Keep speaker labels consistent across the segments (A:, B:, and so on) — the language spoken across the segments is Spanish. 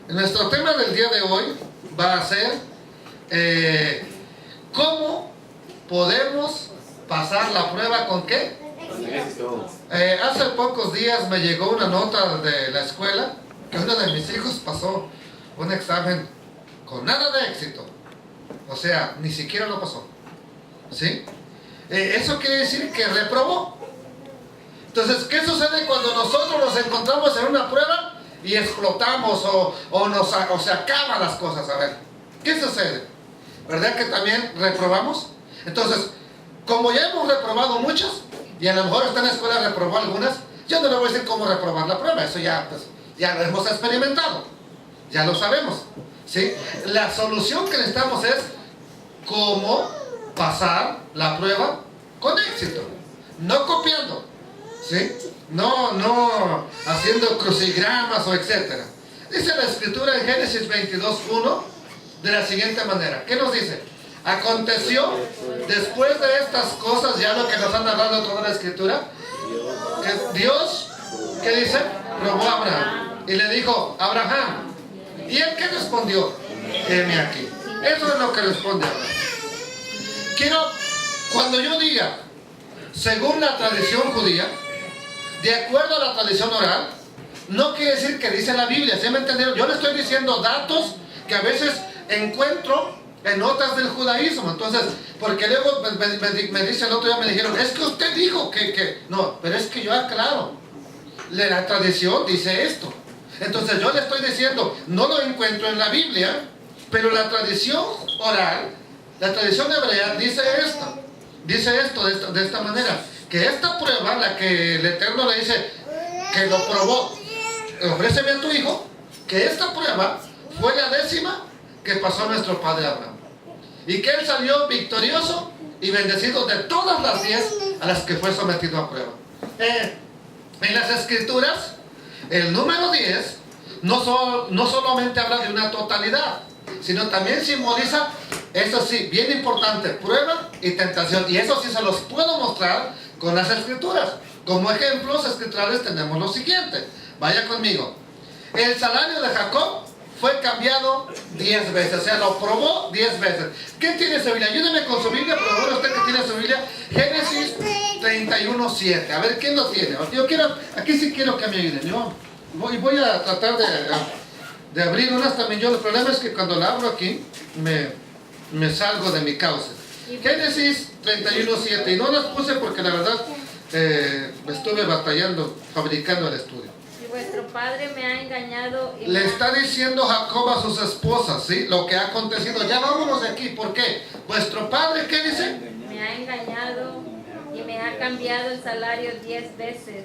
A: Nuestro tema del día de hoy va a ser ¿cómo podemos pasar la prueba con qué?
B: Con éxito.
A: Hace pocos días me llegó una nota de la escuela que uno de mis hijos pasó un examen con nada de éxito. O sea, ni siquiera lo pasó. ¿Sí? Eso quiere decir que reprobó. Entonces, ¿qué sucede cuando nosotros nos encontramos en una prueba y explotamos o se acaban las cosas? A ver, ¿qué sucede? ¿Verdad que también reprobamos? Entonces, como ya hemos reprobado muchas, y a lo mejor esta en la escuela reprobó algunas, yo no le voy a decir cómo reprobar la prueba, eso ya, pues, ya lo hemos experimentado, ya lo sabemos, ¿sí? La solución que necesitamos es cómo pasar la prueba con éxito, no copiando, ¿sí? No haciendo crucigramas o etcétera. Dice la escritura en Génesis 22:1 de la siguiente manera. ¿Qué nos dice? Aconteció después de estas cosas, ya lo que nos han narrado toda la escritura, que Dios, ¿qué dice? Probó a Abraham y le dijo: Abraham. ¿Y él qué respondió? Heme aquí. Eso es lo que responde Abraham. Cuando yo diga según la tradición judía, de acuerdo a la tradición oral, no quiere decir que dice la Biblia, ¿sí me entendieron? Yo le estoy diciendo datos que a veces encuentro en notas del judaísmo. Entonces, porque luego me dice el otro día, me dijeron, es que usted dijo que... No, pero es que yo aclaro, la tradición dice esto. Entonces yo le estoy diciendo, no lo encuentro en la Biblia, pero la tradición oral, la tradición hebrea dice esto de esta manera, que esta prueba, la que el Eterno le dice que lo probó, ofréceme a tu hijo, que esta prueba fue la 10ª que pasó nuestro padre Abraham, y que él salió victorioso y bendecido de todas las 10 a las que fue sometido a prueba. En las escrituras, el número 10 no solamente habla de una totalidad, sino también simboliza, eso sí, bien importante, prueba y tentación. Y eso sí se los puedo mostrar con las escrituras. Como ejemplos escriturales tenemos lo siguiente. Vaya conmigo. El salario de Jacob fue cambiado 10 veces, o sea, lo probó 10 veces. ¿Quién tiene su Biblia? Ayúdeme con su Biblia, por favor, usted que tiene su Biblia. Génesis 31:7. A ver, ¿quién lo tiene? Aquí sí quiero que me ayuden. Yo voy a tratar de abrir unas también. Yo, el problema es que cuando la abro aquí, me salgo de mi cauce. Génesis 31:7. Y no las puse porque la verdad estuve batallando, fabricando el estudio.
C: Vuestro padre me ha engañado y
A: le está diciendo Jacob a sus esposas, ¿sí? Lo que ha acontecido. Ya vámonos de aquí. ¿Por qué? Vuestro padre, ¿qué dice?
C: Me ha engañado y me ha cambiado el salario 10 veces.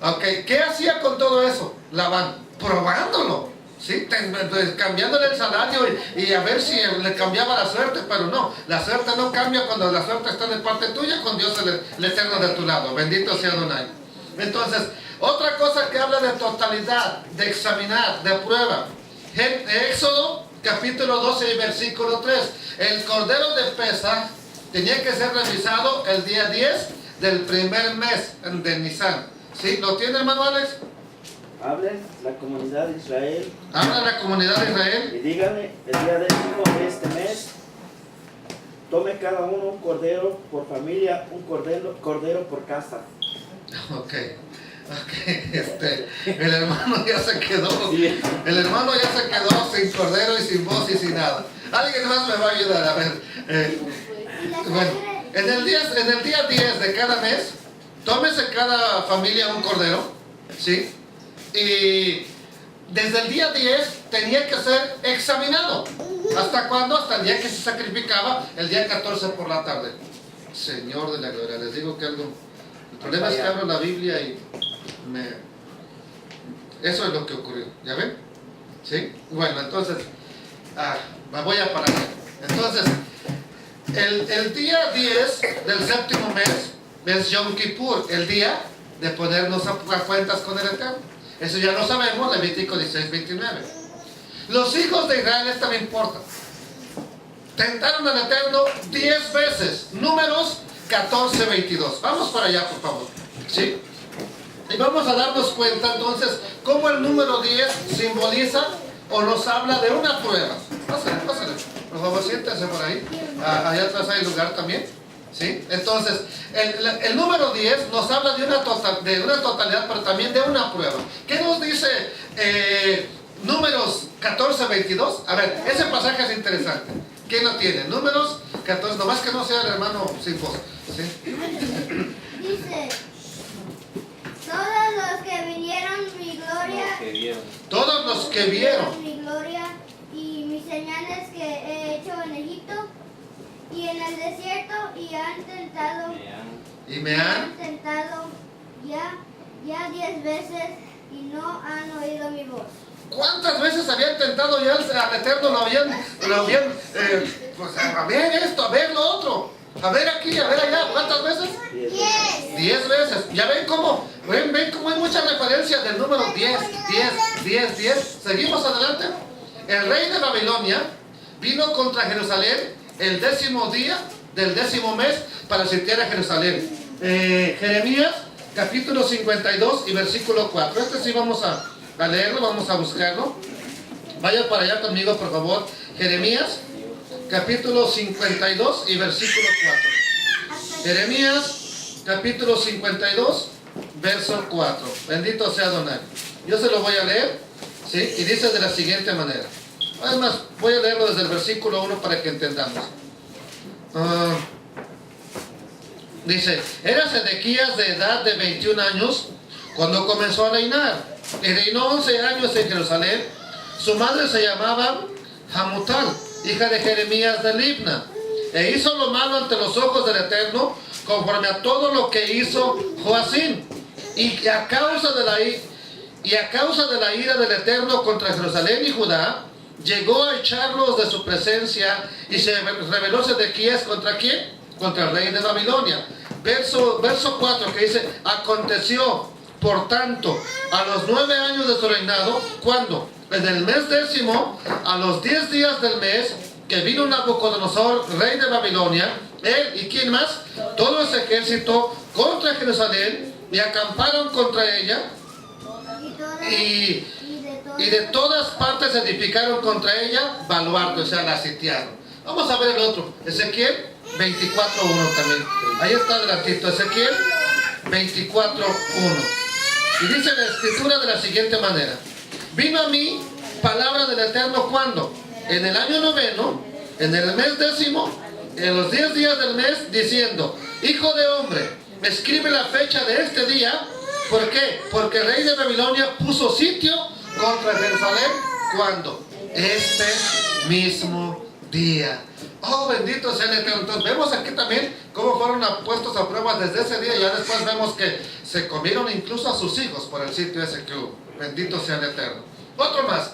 A: Ok, ¿qué hacía con todo eso? Labán, probándolo, ¿sí? Cambiándole el salario y a ver si le cambiaba la suerte, pero no. La suerte no cambia cuando la suerte está de parte tuya, con Dios el Eterno de tu lado. Bendito sea Adonai. Entonces, otra cosa que habla de totalidad, de examinar, de prueba. Éxodo capítulo 12 y versículo 3. El cordero de Pesaj tenía que ser revisado el día 10 del primer mes de Nisan. ¿Sí? ¿Lo tiene, hermano Alex?
B: Hable la comunidad de Israel.
A: Habla la comunidad de Israel.
B: Y dígale, el día 10 de este mes, tome cada uno un cordero por familia, un cordero por casa.
A: Ok, el hermano ya se quedó, el hermano ya se quedó sin cordero y sin voz y sin nada. Alguien más me va a ayudar, a ver. Bueno, en el día 10 de cada mes, tómese cada familia un cordero, ¿sí? Y desde el día 10 tenía que ser examinado. ¿Hasta cuándo? Hasta el día que se sacrificaba, el día 14 por la tarde. Señor de la gloria, les digo que algo... El problema es que abro la Biblia y eso es lo que ocurrió, ¿ya ven? ¿Sí? Bueno, entonces, me voy a parar. Entonces, El día 10 del séptimo mes es Yom Kippur, el día de ponernos a cuentas con el Eterno. Eso ya lo sabemos, Levítico 16:29. Los hijos de Israel, esta me importa, tentaron al Eterno 10 veces. Números 14:22. Vamos para allá, por favor. ¿Sí? Y vamos a darnos cuenta entonces cómo el número 10 simboliza o nos habla de una prueba. Pásale. Por favor, siéntense por ahí. Allá atrás hay lugar también. ¿Sí? Entonces, el número 10 nos habla de una totalidad, pero también de una prueba. ¿Qué nos dice Números 14:22? A ver, ese pasaje es interesante. ¿Quién lo tiene? Números 14, nomás que no sea el hermano sin voz. ¿Sí?
D: Dice, todos los que vinieron mi gloria,
A: Todos los que vieron
D: mi gloria y mis señales que he hecho en Egipto y en el desierto y han tentado
A: y me han
D: tentado ya 10 veces y no han oído mi voz.
A: ¿Cuántas veces habían tentado ya al Eterno? Lo habían pues a ver esto, a ver lo otro, a ver aquí, a ver allá. ¿Cuántas veces?
D: 10.
A: 10 veces. ¿Ya ven cómo hay muchas referencias del número 10? Seguimos adelante. El rey de Babilonia vino contra Jerusalén el 10º día del 10º mes para sitiar a Jerusalén. Jeremías capítulo 52 y versículo 4. Este sí vamos a leerlo, vamos a buscarlo. Vaya para allá conmigo, por favor. Jeremías capítulo 52 y versículo 4. Jeremías capítulo 52 verso 4. Bendito sea Adonai. Yo se lo voy a leer, ¿sí? Y dice de la siguiente manera. Además, voy a leerlo desde el versículo 1 para que entendamos. Dice, era Sedequías de edad de 21 años cuando comenzó a reinar. Y reinó 11 años en Jerusalén. Su madre se llamaba Hamutal, hija de Jeremías de Libna. E hizo lo malo ante los ojos del Eterno, conforme a todo lo que hizo Joacim. Y a causa de la ira del Eterno contra Jerusalén y Judá, llegó a echarlos de su presencia y se rebeló Sedequías ¿contra quién? Contra el rey de Babilonia. Verso 4 que dice, aconteció por tanto a los 9 años de su reinado, cuando en el mes 10º, a los 10 días del mes, que vino Nabucodonosor, rey de Babilonia, él y quién más, todo ese ejército contra Jerusalén, y acamparon contra ella, y de todas partes edificaron contra ella baluartes, o sea, la sitiaron. Vamos a ver el otro, Ezequiel 24:1 también. Ahí está adelantito, Ezequiel 24:1. Y dice la escritura de la siguiente manera. Vino a mí palabra del Eterno cuando, en el año 9º, en el mes 10º, en los 10 días del mes, diciendo, hijo de hombre, escribe la fecha de este día. ¿Por qué? Porque el rey de Babilonia puso sitio contra Jerusalén. ¿Cuándo? Este mismo día. Oh, bendito sea el Eterno. Entonces vemos aquí también cómo fueron puestos a prueba desde ese día. Ya después vemos que se comieron incluso a sus hijos por el sitio ese que hubo. Bendito sea el Eterno. Otro más.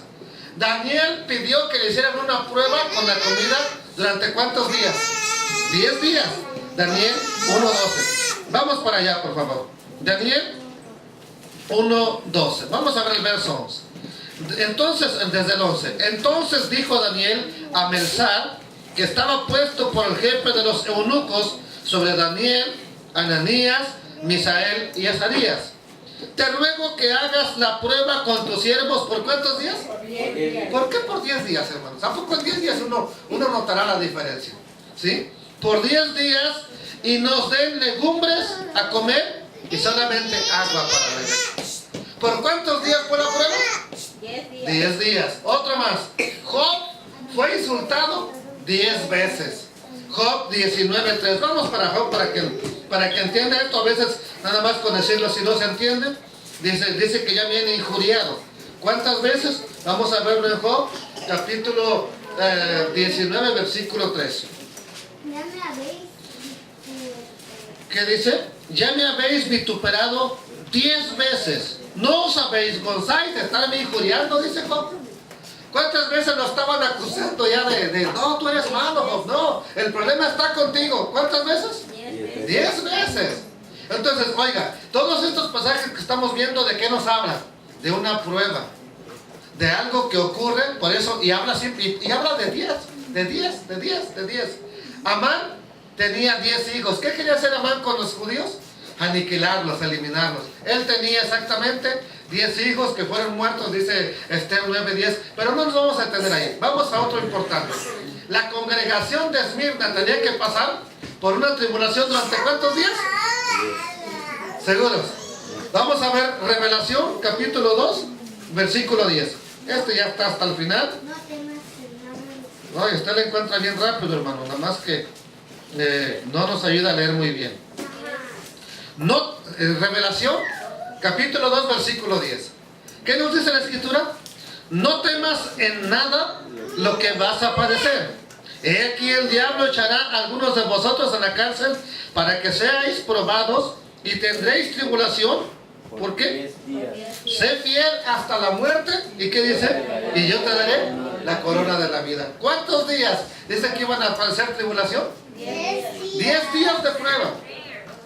A: Daniel pidió que le hicieran una prueba con la comida durante ¿cuántos días? 10 días. Daniel 1:12. Vamos para allá, por favor. Daniel 1:12. Vamos a ver el verso 11. Entonces, desde el 11. Entonces dijo Daniel a Melzar, que estaba puesto por el jefe de los eunucos sobre Daniel, Ananías, Misael y Azarías. Te ruego que hagas la prueba con tus siervos. ¿Por cuántos días?
C: Por 10 días.
A: ¿Por qué por 10 días, hermanos? ¿A poco en 10 días uno notará la diferencia? ¿Sí? Por 10 días y nos den legumbres a comer y solamente agua para beber. ¿Por cuántos días fue la prueba?
C: 10 días.
A: 10 días. Otro más. Job fue insultado 10 veces. Job 19:3. Vamos para Job para que entienda esto. A veces nada más con decirlo si no se entiende. Dice que ya viene injuriado. ¿Cuántas veces? Vamos a verlo en Job, capítulo 19, versículo 13.
D: Ya me habéis
A: ¿Qué dice? Ya me habéis vituperado 10 veces. No os habéis gozáis de estarme injuriando, dice Job. ¿Cuántas veces lo estaban acusando ya de no, tú eres malo, Job? No, el problema está contigo. ¿Cuántas veces? 10 veces. Entonces, oiga, todos estos pasajes que estamos viendo, ¿de qué nos hablan? De una prueba, de algo que ocurre, por eso, y habla siempre, y habla de 10. Amán tenía 10 hijos. ¿Qué quería hacer Amán con los judíos? Aniquilarlos, eliminarlos. Él tenía exactamente 10 hijos que fueron muertos, dice Esther 9:10. Pero no nos vamos a detener ahí. Vamos a otro importante. La congregación de Esmirna tenía que pasar por una tribulación durante ¿cuántos días? ¿Seguros? Vamos a ver Revelación, capítulo 2, versículo 10. Este ya está hasta el final. Oye, usted lo encuentra bien rápido, hermano. Nada más que no nos ayuda a leer muy bien. Revelación, capítulo 2, versículo 10. ¿Qué nos dice la Escritura? No temas en nada lo que vas a padecer. He aquí el diablo echará a algunos de vosotros en la cárcel para que seáis probados y tendréis tribulación. ¿Por qué? Sé fiel hasta la muerte. ¿Y qué dice? Y yo te daré la corona de la vida. ¿Cuántos días dice que iban a padecer tribulación? 10 días de prueba.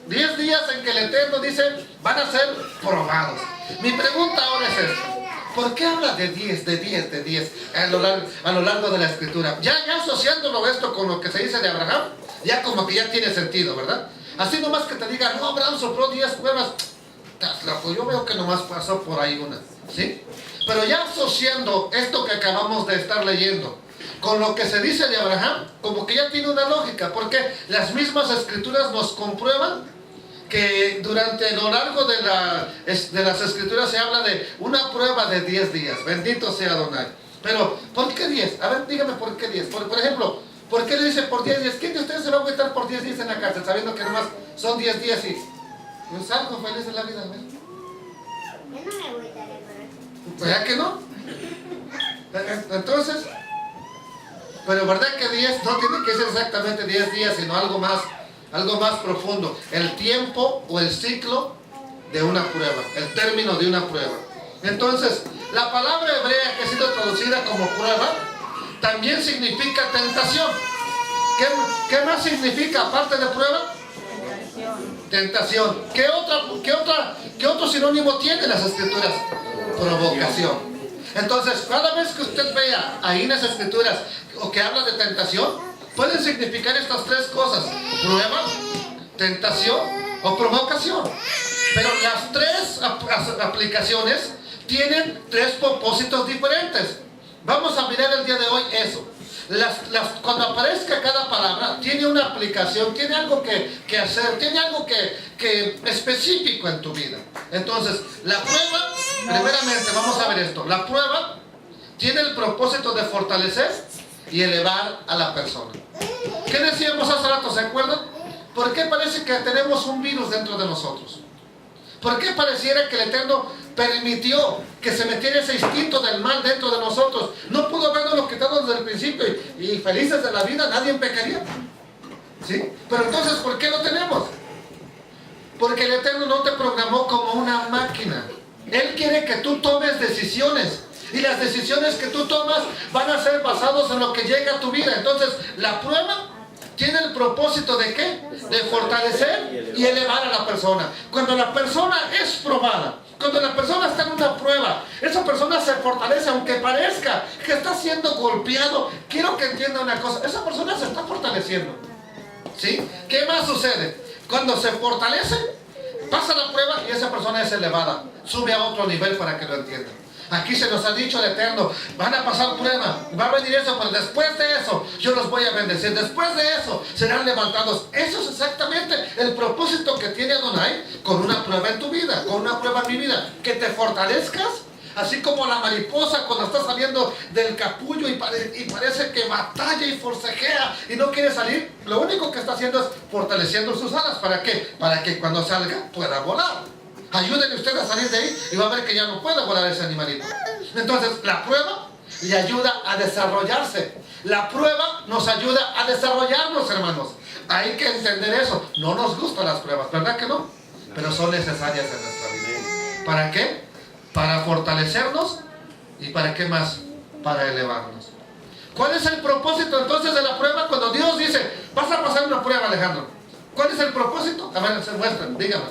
A: 10 días en que el Eterno dice van a ser probados. Mi pregunta ahora es esta: ¿por qué habla de 10 a lo largo de la Escritura? Ya asociándolo esto con lo que se dice de Abraham, ya como que ya tiene sentido, ¿verdad? Así nomás que te digan, no, Abraham sopló 10 pruebas. Estás loco, yo veo que nomás pasó por ahí una, ¿sí? Pero ya asociando esto que acabamos de estar leyendo con lo que se dice de Abraham, como que ya tiene una lógica, porque las mismas Escrituras nos comprueban que durante lo largo de las Escrituras se habla de una prueba de 10 días. Bendito sea Adonai. Pero, ¿por qué 10? A ver, dígame por qué 10. Por ejemplo, ¿por qué le dice por 10 días? ¿Quién de ustedes se va a agüitar por 10 días en la cárcel, sabiendo que nomás son 10 días y pues algo feliz en la vida, ¿no?
D: Yo no me agüitaré por eso.
A: ¿Verdad que no? Entonces, pero ¿verdad que 10 no tiene que ser exactamente 10 días, sino algo más profundo? El tiempo o el ciclo de una prueba, el término de una prueba. Entonces, la palabra hebrea que ha sido traducida como prueba también significa tentación. ¿Qué más significa aparte de prueba? Tentación. ¿Qué otro sinónimo tiene las Escrituras? Provocación. Entonces, cada vez que usted vea ahí en las Escrituras o que habla de tentación, pueden significar estas 3 cosas: prueba, tentación o provocación. Pero las 3 aplicaciones tienen 3 propósitos diferentes. Vamos a mirar el día de hoy eso. Cuando aparezca cada palabra, tiene una aplicación, tiene algo que hacer, tiene algo que específico en tu vida. Entonces, la prueba, primeramente, vamos a ver esto. La prueba tiene el propósito de fortalecer y elevar a la persona. ¿Qué decíamos hace rato? ¿Se acuerdan? ¿Por qué parece que tenemos un virus dentro de nosotros? ¿Por qué pareciera que el Eterno permitió que se metiera ese instinto del mal dentro de nosotros? No pudo habernos quitado desde el principio y felices de la vida, nadie pecaría. ¿Sí? Pero entonces, ¿por qué lo tenemos? Porque el Eterno no te programó como una máquina. Él quiere que tú tomes decisiones. Y las decisiones que tú tomas van a ser basadas en lo que llega a tu vida. Entonces, la prueba tiene el propósito de ¿qué? De fortalecer y elevar a la persona. Cuando la persona es probada, cuando la persona está en una prueba, esa persona se fortalece, aunque parezca que está siendo golpeado. Quiero que entienda una cosa: esa persona se está fortaleciendo. ¿Sí? ¿Qué más sucede? Cuando se fortalece, pasa la prueba y esa persona es elevada, sube a otro nivel, para que lo entiendan. Aquí se nos ha dicho el Eterno: van a pasar prueba, va a venir eso, pero después de eso yo los voy a bendecir, después de eso serán levantados. Eso es exactamente el propósito que tiene Adonai con una prueba en tu vida, con una prueba en mi vida: que te fortalezcas, así como la mariposa cuando está saliendo del capullo y parece que batalla y forcejea y no quiere salir. Lo único que está haciendo es fortaleciendo sus alas. ¿Para qué? Para que cuando salga pueda volar. Ayúdenle usted a salir de ahí y va a ver que ya no puede volar ese animalito. Entonces, la prueba le ayuda a desarrollarse. La prueba nos ayuda a desarrollarnos, hermanos. Hay que entender eso. No nos gustan las pruebas, ¿verdad que no? Pero son necesarias en nuestra vida. ¿Para qué? Para fortalecernos. ¿Y para qué más? para elevarnos. ¿Cuál es el propósito entonces de la prueba? Cuando Dios dice, vas a pasar una prueba, Alejandro, ¿cuál es el propósito? A ver, se muestran, díganme.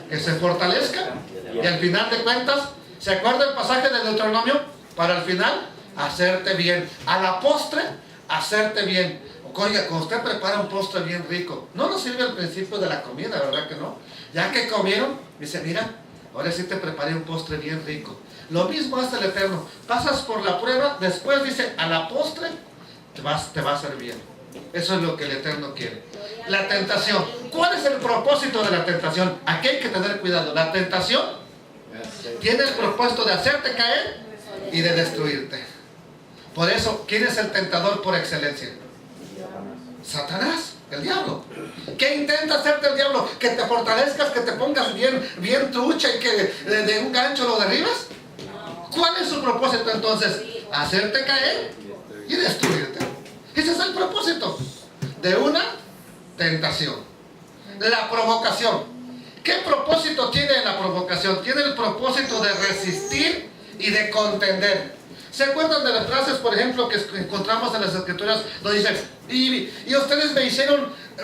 A: Que se fortalezca y al final de cuentas, ¿se acuerda el pasaje de Deuteronomio? Para al final, hacerte bien. A la postre, hacerte bien. Oiga, cuando usted prepara un postre bien rico, no nos sirve al principio de la comida, ¿verdad que no? Ya que comieron, dice, mira, ahora sí te preparé un postre bien rico. Lo mismo hace el Eterno. Pasas por la prueba, después dice, a la postre te va a hacer bien. Eso es lo que el Eterno quiere. La tentación. ¿Cuál es el propósito de la tentación? Aquí hay que tener cuidado. La tentación tiene el propósito de hacerte caer y de destruirte. Por eso, ¿quién es el tentador por excelencia? Satanás, el diablo. ¿Qué intenta hacerte el diablo? ¿Que te fortalezcas, que te pongas bien trucha y que de un gancho lo derribas? ¿Cuál es su propósito entonces? Hacerte caer y destruirte. Ese es el propósito de una tentación. La provocación. ¿Qué propósito tiene la provocación? Tiene el propósito de resistir y de contender. ¿Se acuerdan de las frases, por ejemplo, que encontramos en las Escrituras? Donde dice, y ustedes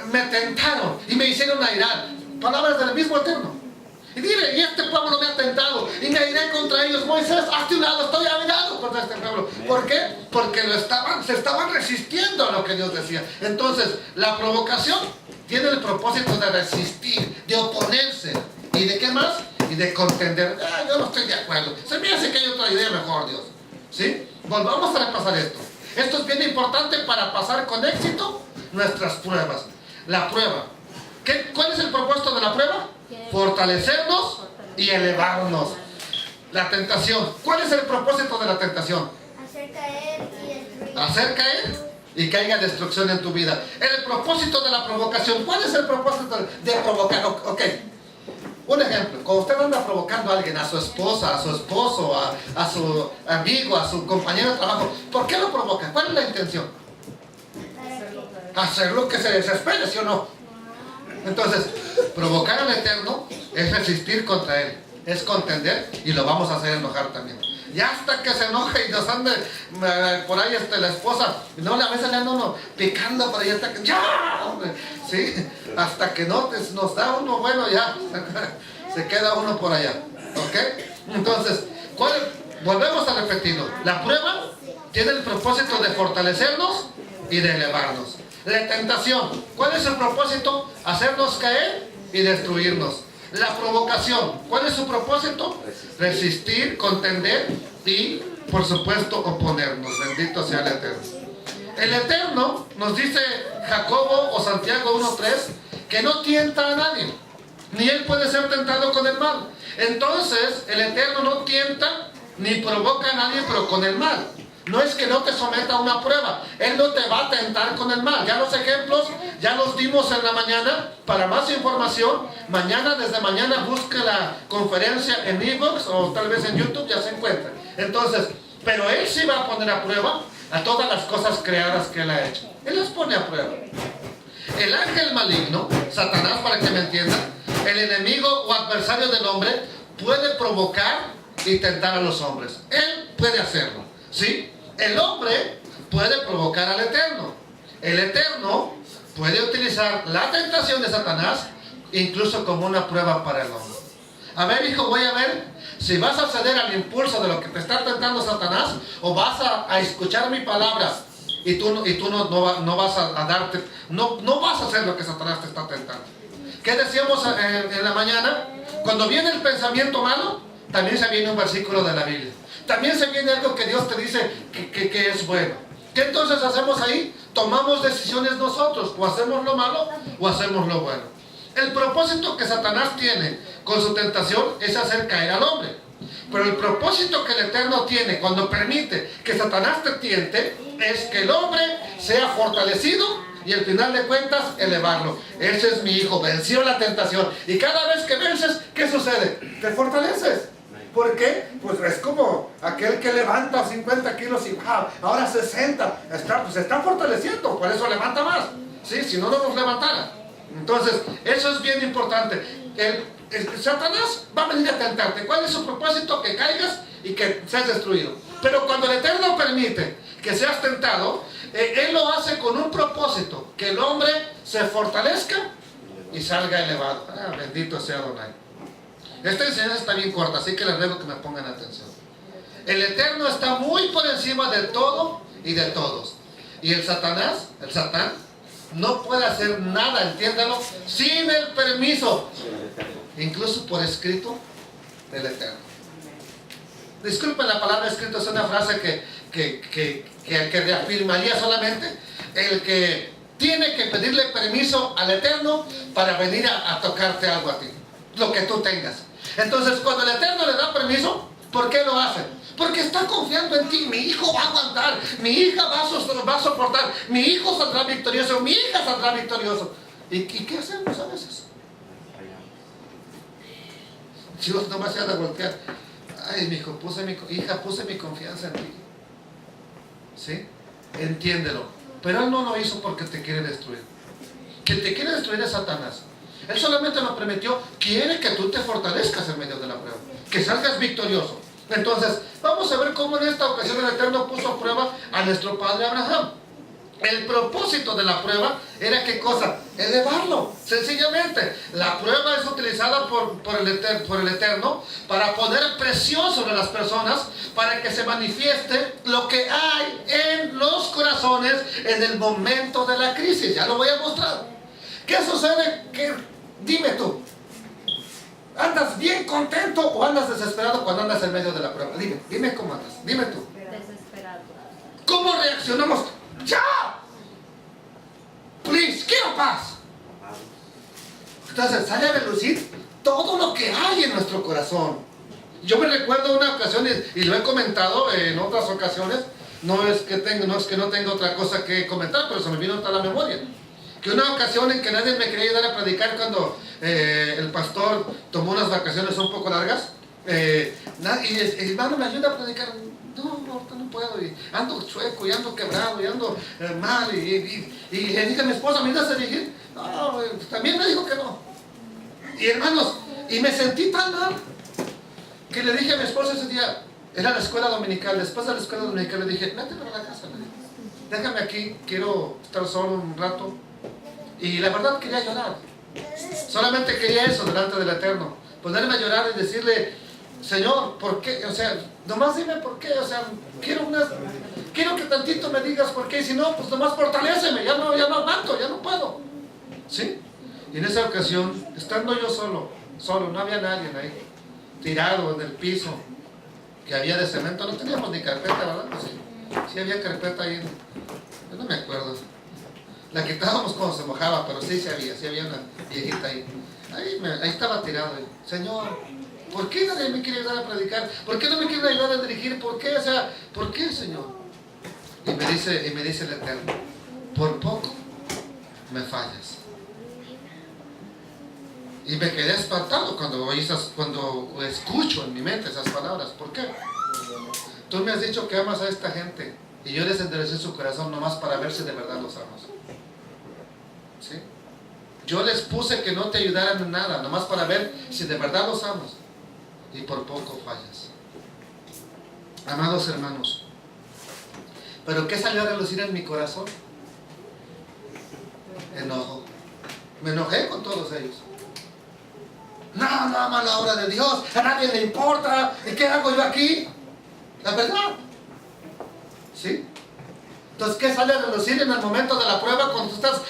A: me tentaron y me hicieron airar. Palabras del mismo Eterno. Y dile, y este pueblo me ha tentado y me iré contra ellos. Moisés, hazte un lado, estoy airado contra este pueblo. ¿Por qué? Porque se estaban resistiendo a lo que Dios decía. Entonces, la provocación tiene el propósito de resistir, de oponerse. ¿Y de qué más? Y de contender. Yo no estoy de acuerdo. Se me hace que hay otra idea mejor, Dios. ¿Sí? Volvamos a repasar esto. Esto es bien importante para pasar con éxito nuestras pruebas. La prueba. ¿Cuál es el propósito de la prueba? Fortalecernos y elevarnos. La tentación. ¿Cuál es el propósito de la tentación?
D: Hacer caer y destruir.
A: Hacer caer y que haya destrucción en tu vida. El propósito de la provocación. ¿Cuál es el propósito de provocar? Ok. Un ejemplo. Cuando usted anda provocando a alguien, a su esposa, a su esposo, a su amigo, a su compañero de trabajo, ¿por qué lo provoca? ¿Cuál es la intención? Hacerlo que se desespere, ¿sí o no? Entonces, provocar al Eterno es resistir contra Él, es contender y lo vamos a hacer enojar también. Y hasta que se enoje y nos ande por ahí la esposa, y no, a veces le anda uno picando por ahí hasta que ¡ya! ¿Sí? Hasta que no nos da uno, bueno, ya se queda uno por allá. ¿Ok? Entonces, volvemos a repetirlo. La prueba tiene el propósito de fortalecernos y de elevarnos. La tentación, ¿cuál es el propósito? Hacernos caer y destruirnos. La provocación, ¿cuál es su propósito? Resistir, contender y, por supuesto, oponernos. Bendito sea el Eterno. El Eterno nos dice Jacobo o Santiago 1:3 que no tienta a nadie, ni él puede ser tentado con el mal. Entonces, el Eterno no tienta ni provoca a nadie, pero con el mal. No es que no te someta a una prueba. Él no te va a tentar con el mal. Ya los ejemplos, ya los dimos en la mañana. Para más información, desde mañana busque la conferencia en iVoox o tal vez en YouTube, ya se encuentra. Entonces, pero Él sí va a poner a prueba a todas las cosas creadas que Él ha hecho. Él las pone a prueba. El ángel maligno, Satanás, para que me entiendan, el enemigo o adversario del hombre, puede provocar y tentar a los hombres. Él puede hacerlo, ¿sí? El hombre puede provocar al Eterno. El Eterno puede utilizar la tentación de Satanás incluso como una prueba para el hombre. A ver, hijo, voy a ver si vas a ceder al impulso de lo que te está tentando Satanás o vas a escuchar mi palabra y tú no vas a darte, no vas a hacer lo que Satanás te está tentando. ¿Qué decíamos en la mañana? Cuando viene el pensamiento malo, también se viene un versículo de la Biblia. También se viene algo que Dios te dice que es bueno. ¿Qué entonces hacemos ahí? Tomamos decisiones nosotros. O hacemos lo malo o hacemos lo bueno. El propósito que Satanás tiene con su tentación es hacer caer al hombre. Pero el propósito que el Eterno tiene cuando permite que Satanás te tiente es que el hombre sea fortalecido y al final de cuentas elevarlo. Ese es mi hijo, venció la tentación. Y cada vez que vences, ¿qué sucede? Te fortaleces. ¿Por qué? Pues es como aquel que levanta 50 kilos y wow, ahora 60. Se está fortaleciendo, por eso levanta más. ¿Sí? Si no, no nos levantara. Entonces, eso es bien importante. Satanás va a venir a tentarte. ¿Cuál es su propósito? Que caigas y que seas destruido. Pero cuando el Eterno permite que seas tentado, Él lo hace con un propósito, que el hombre se fortalezca y salga elevado. Bendito sea Adonai. Esta enseñanza está bien corta, así que les ruego que me pongan atención. El Eterno está muy por encima de todo y de todos. Y el Satán, no puede hacer nada, entiéndalo, sin el permiso, incluso por escrito, del Eterno. Disculpen la palabra escrito, es una frase que reafirmaría solamente el que tiene que pedirle permiso al Eterno para venir a tocarte algo a ti, lo que tú tengas. Entonces, cuando el Eterno le da permiso, ¿por qué lo hace? Porque está confiando en ti. Mi hijo va a aguantar, mi hija va a soportar, mi hijo saldrá victorioso, mi hija saldrá victorioso. ¿Y qué hacemos a veces? Dios nomás se ha de voltear. Ay, mi hijo, puse mi confianza en ti. ¿Sí? Entiéndelo. Pero Él no lo hizo porque te quiere destruir. Quien te quiere destruir es Satanás. Él solamente lo permitió, quiere que tú te fortalezcas en medio de la prueba, que salgas victorioso. Entonces, vamos a ver cómo en esta ocasión el Eterno puso a prueba a nuestro padre Abraham. El propósito de la prueba era ¿qué cosa? Elevarlo, sencillamente. La prueba es utilizada por el Eterno para poner presión sobre las personas, para que se manifieste lo que hay en los corazones en el momento de la crisis. Ya lo voy a mostrar. ¿Qué sucede? Dime tú, ¿andas bien contento o andas desesperado cuando andas en medio de la prueba? Dime cómo andas, dime tú.
C: Desesperado.
A: ¿Cómo reaccionamos? ¡Ya! Please, quiero paz. Entonces sale a relucir todo lo que hay en nuestro corazón. Yo me recuerdo una ocasión, y lo he comentado en otras ocasiones, no es que no tenga otra cosa que comentar, pero se me vino a la memoria. Que una ocasión en que nadie me quería ayudar a predicar cuando el pastor tomó unas vacaciones un poco largas, y hermano, me ayuda a predicar. No puedo, y ando chueco, y ando quebrado, y ando mal, y le dije a mi esposa, ¿me ibas a dirigir? No, también me dijo que no. Y hermanos, y me sentí tan mal, que le dije a mi esposa ese día, era la escuela dominical, después de la escuela dominical le dije, vete para la casa, déjame aquí, quiero estar solo un rato. Y la verdad quería llorar, solamente quería eso delante del Eterno, ponerme a llorar y decirle, Señor, ¿por qué? O sea, nomás dime por qué, o sea, quiero que tantito me digas por qué, y si no, pues nomás fortaléceme, ya no aguanto, ya no puedo. ¿Sí? Y en esa ocasión, estando yo solo, no había nadie ahí, tirado en el piso, que había de cemento, no teníamos ni carpeta, ¿verdad? Sí había carpeta ahí, yo no me acuerdo. La quitábamos cuando se mojaba, pero sí había una viejita ahí. Ahí estaba tirado. Señor, ¿por qué nadie me quiere ayudar a predicar? ¿Por qué no me quiere ayudar a dirigir? ¿Por qué? O sea, ¿por qué, Señor? Y me dice el Eterno, por poco me fallas. Y me quedé espantado cuando escucho en mi mente esas palabras. ¿Por qué? Tú me has dicho que amas a esta gente y yo les enderecé su corazón nomás para ver si de verdad los amas. ¿Sí? Yo les puse que no te ayudaran en nada, nomás para ver si de verdad los amas. Y por poco fallas. Amados hermanos, ¿pero qué salió a relucir en mi corazón? Enojo. Me enojé con todos ellos. No aman la obra de Dios, a nadie le importa. ¿Y qué hago yo aquí? La verdad. ¿Sí? Entonces, ¿qué sale a relucir en el momento de la prueba cuando tú estás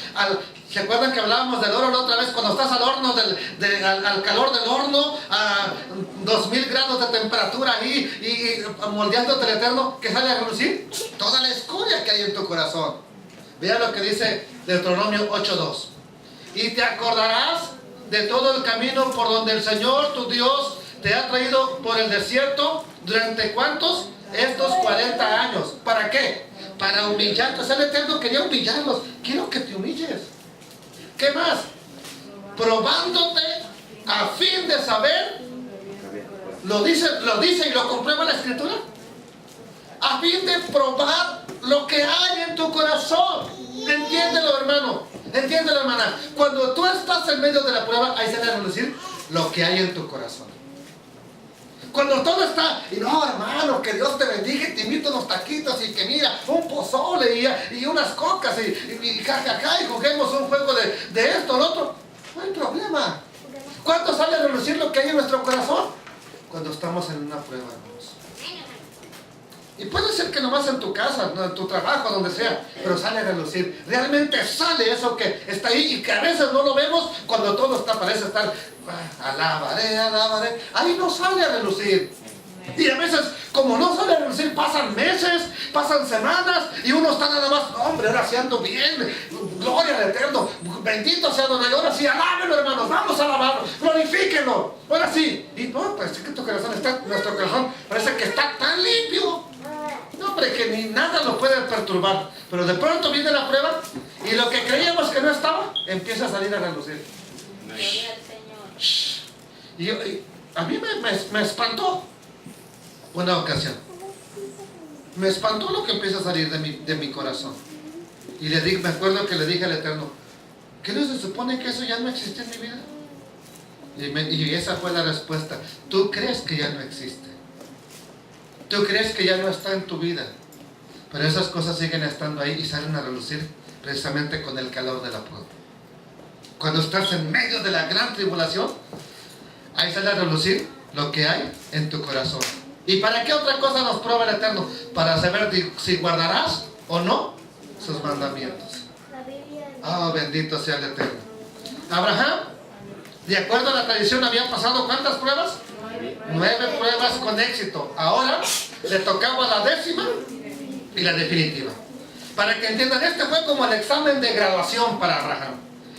A: ¿se acuerdan que hablábamos del oro la otra vez? Cuando estás al horno, al calor del horno, a 2000 grados de temperatura ahí, y moldeándote el Eterno, ¿qué sale a relucir? Toda la escoria que hay en tu corazón. Vean lo que dice Deuteronomio 8:2. Y te acordarás de todo el camino por donde el Señor, tu Dios, te ha traído por el desierto, ¿durante cuántos? Estos 40 años. ¿Para qué? Para humillarte. O sea, el Eterno quería humillarlos. Quiero que te humilles. ¿Qué más? Probándote a fin de saber. Lo dice y lo comprueba la Escritura. A fin de probar lo que hay en tu corazón. Entiéndelo, hermano. Entiéndelo, hermana. Cuando tú estás en medio de la prueba, ahí se debe decir lo que hay en tu corazón. Cuando todo está, y no, hermano, que Dios te bendiga y te invito a unos taquitos y que mira, un pozole y unas cocas y jajaja, y juguemos un juego de esto, lo otro. No hay problema. ¿Cuánto sale a relucir lo que hay en nuestro corazón? Cuando estamos en una prueba, hermanos. Y puede ser que nomás en tu casa, en tu trabajo, donde sea, pero sale a relucir. Realmente sale eso que está ahí y que a veces no lo vemos cuando todo está, parece estar, alabaré, alabaré. Ahí no sale a relucir. Y a veces, como no sale a relucir, pasan meses, pasan semanas y uno está nada más, hombre, ahora sí ando bien, gloria al Eterno, bendito sea Don Dios, ahora sí, alábenlo, hermanos, vamos a alabarlo, glorifíquenlo, ahora sí. Y no, parece que tu corazón está, nuestro corazón parece que está tan limpio. No, hombre, que ni nada lo puede perturbar. Pero de pronto viene la prueba y lo que creíamos que no estaba, empieza a salir a relucir.
C: Gloria al Señor.
A: Y a mí me espantó una ocasión. Me espantó lo que empieza a salir de mi corazón. Y le dije, me acuerdo que le dije al Eterno, ¿qué no se supone que eso ya no existe en mi vida? Y esa fue la respuesta. ¿Tú crees que ya no existe? Tú crees que ya no está en tu vida, pero esas cosas siguen estando ahí y salen a relucir precisamente con el calor de la prueba. Cuando estás en medio de la gran tribulación, ahí sale a relucir lo que hay en tu corazón. ¿Y para qué otra cosa nos prueba el Eterno? Para saber si guardarás o no sus mandamientos. Oh, bendito sea el Eterno. Abraham, de acuerdo a la tradición, había pasado ¿cuántas pruebas? 9 pruebas con éxito. Ahora le tocaba la 10ª y la definitiva. Para que entiendan, este fue como el examen de graduación para Abraham.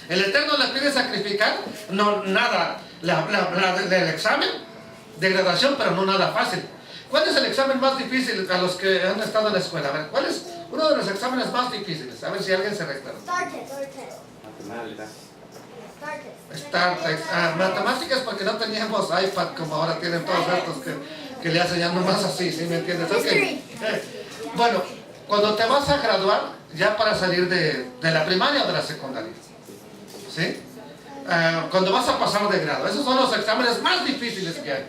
A: El Eterno le pide sacrificar, no nada, el examen de graduación, pero no nada fácil. ¿Cuál es el examen más difícil a los que han estado en la escuela? A ver, ¿cuál es uno de los exámenes más difíciles? A ver si alguien se recuerda. Matemáticas, porque no teníamos iPad como ahora tienen todos estos que le hacen ya nomás así, ¿sí me entiendes? Okay. Bueno, cuando te vas a graduar, ya para salir de la primaria o de la secundaria, ¿sí? Cuando vas a pasar de grado, esos son los exámenes más difíciles que hay.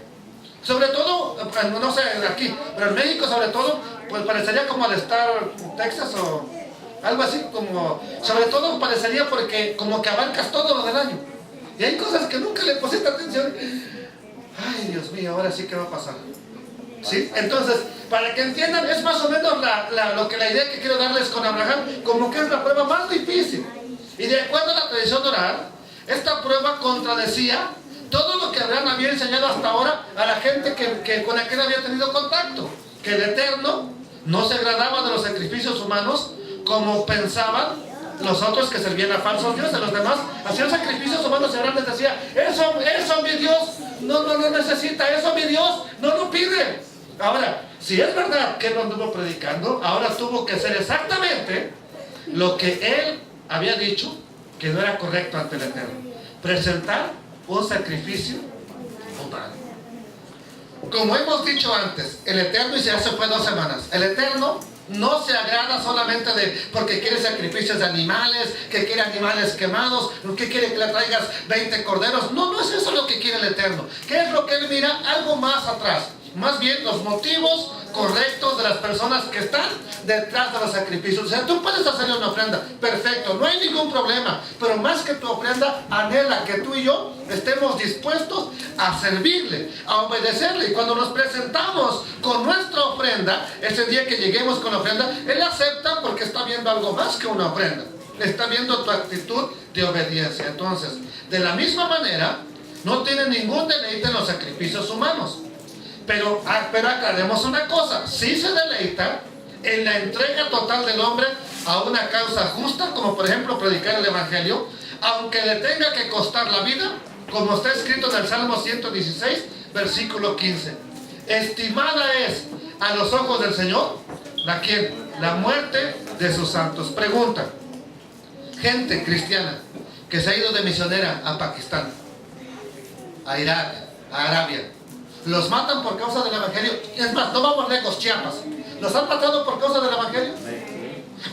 A: Sobre todo, no sé aquí, pero en México sobre todo, pues parecería como al estar Texas o algo así, como, sobre todo parecería porque como que abarcas todo lo del año. Y hay cosas que nunca le pusiste atención. Ay, Dios mío, ahora sí que va a pasar. ¿Sí? Entonces, para que entiendan, es más o menos la idea que quiero darles con Abraham, como que es la prueba más difícil. Y de acuerdo a la tradición oral, esta prueba contradecía todo lo que Abraham había enseñado hasta ahora a la gente que con la que él había tenido contacto. Que el Eterno no se agradaba de los sacrificios humanos como pensaban los otros que servían a falsos dioses. Los demás hacían sacrificios humanos y Abraham les decía, eso mi Dios no necesita, eso mi Dios no lo pide. Ahora, si es verdad que él no anduvo predicando, ahora tuvo que hacer exactamente lo que él había dicho que no era correcto ante el Eterno: presentar un sacrificio humano. Como hemos dicho antes, el Eterno, y ya se fue 2 semanas, el Eterno no se agrada solamente porque quiere sacrificios de animales, que quiere animales quemados, que quiere que le traigas 20 corderos. No es eso lo que quiere el Eterno. ¿Qué es lo que él mira? Algo más atrás. Más bien los motivos correctos de las personas que están detrás de los sacrificios. O sea, tú puedes hacerle una ofrenda, perfecto, no hay ningún problema, pero más que tu ofrenda, anhela que tú y yo estemos dispuestos a servirle, a obedecerle. Y cuando nos presentamos con nuestra ofrenda, ese día que lleguemos con la ofrenda, Él acepta porque está viendo algo más que una ofrenda, está viendo tu actitud de obediencia. Entonces, de la misma manera, no tiene ningún deleite en los sacrificios humanos. Pero aclaremos una cosa, sí se deleita en la entrega total del hombre a una causa justa, como por ejemplo predicar el Evangelio, aunque le tenga que costar la vida, como está escrito en el Salmo 116, versículo 15. Estimada es a los ojos del Señor, la muerte de sus santos. Pregunta: gente cristiana que se ha ido de misionera a Pakistán, a Irak, a Arabia, los matan por causa del Evangelio. Es más, no vamos lejos, Chiapas, ¿los han matado por causa del Evangelio?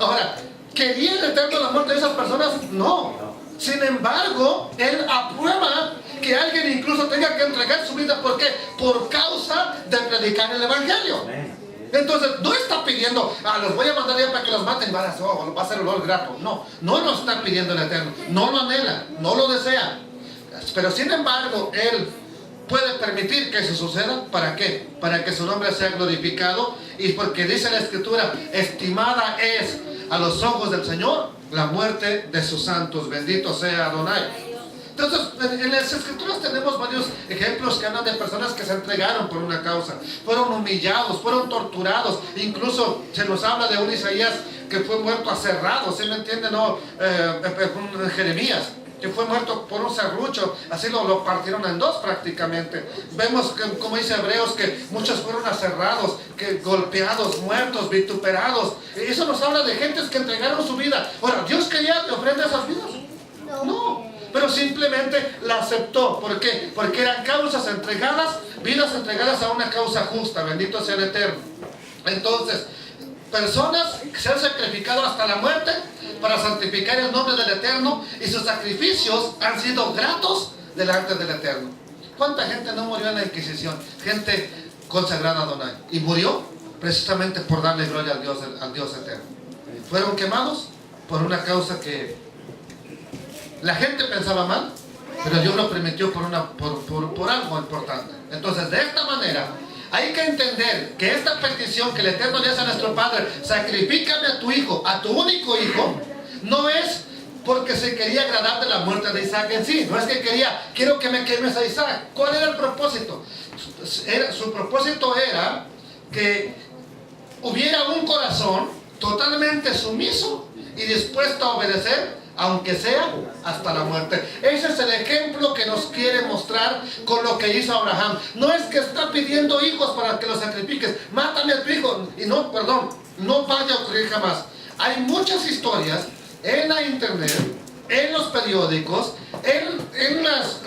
A: Ahora, ¿quería el Eterno la muerte de esas personas? No. Sin embargo, Él aprueba que alguien incluso tenga que entregar su vida. ¿Por qué? Por causa de predicar el Evangelio. Entonces no está pidiendo, los voy a mandar ya para que los maten, va a ser olor grato. No lo está pidiendo el Eterno. No lo anhela, no lo desea. Pero sin embargo, Él puede permitir que eso suceda. ¿Para qué? Para que su nombre sea glorificado. Y porque dice la Escritura, estimada es a los ojos del Señor la muerte de sus santos. Bendito sea Adonai. Entonces, en las Escrituras tenemos varios ejemplos que hablan de personas que se entregaron por una causa. Fueron humillados, fueron torturados. Incluso se nos habla de un Isaías que fue muerto aserrado. ¿Sí me entiende? No, Jeremías, que fue muerto por un serrucho. Así lo partieron en dos prácticamente. Vemos que, como dice Hebreos, que muchos fueron aserrados, que golpeados, muertos, vituperados. Eso nos habla de gentes que entregaron su vida. Ahora, ¿Dios quería que ofrenda esas vidas? No. Pero simplemente la aceptó. ¿Por qué? Porque eran causas entregadas, vidas entregadas a una causa justa. Bendito sea el Eterno. Entonces, personas que se han sacrificado hasta la muerte para santificar el nombre del Eterno, y sus sacrificios han sido gratos delante del Eterno. ¿Cuánta gente no murió en la Inquisición? Gente consagrada a Adonai. Y murió precisamente por darle gloria al Dios Eterno. Fueron quemados por una causa que la gente pensaba mal, pero Dios lo permitió por algo importante. Entonces, de esta manera, hay que entender que esta petición que el Eterno le hace a nuestro Padre, sacrifícame a tu hijo, a tu único hijo, no es porque se quería agradar de la muerte de Isaac en sí. No es que quiero que me quemes a Isaac. ¿Cuál era el propósito? Su propósito era que hubiera un corazón totalmente sumiso y dispuesto a obedecer, aunque sea hasta la muerte. Ese es el ejemplo que nos quiere mostrar con lo que hizo Abraham. No es que está pidiendo hijos para que los sacrifiques. Mátame a tu hijo. Y no vaya a ocurrir jamás. Hay muchas historias en la internet, en los periódicos, en las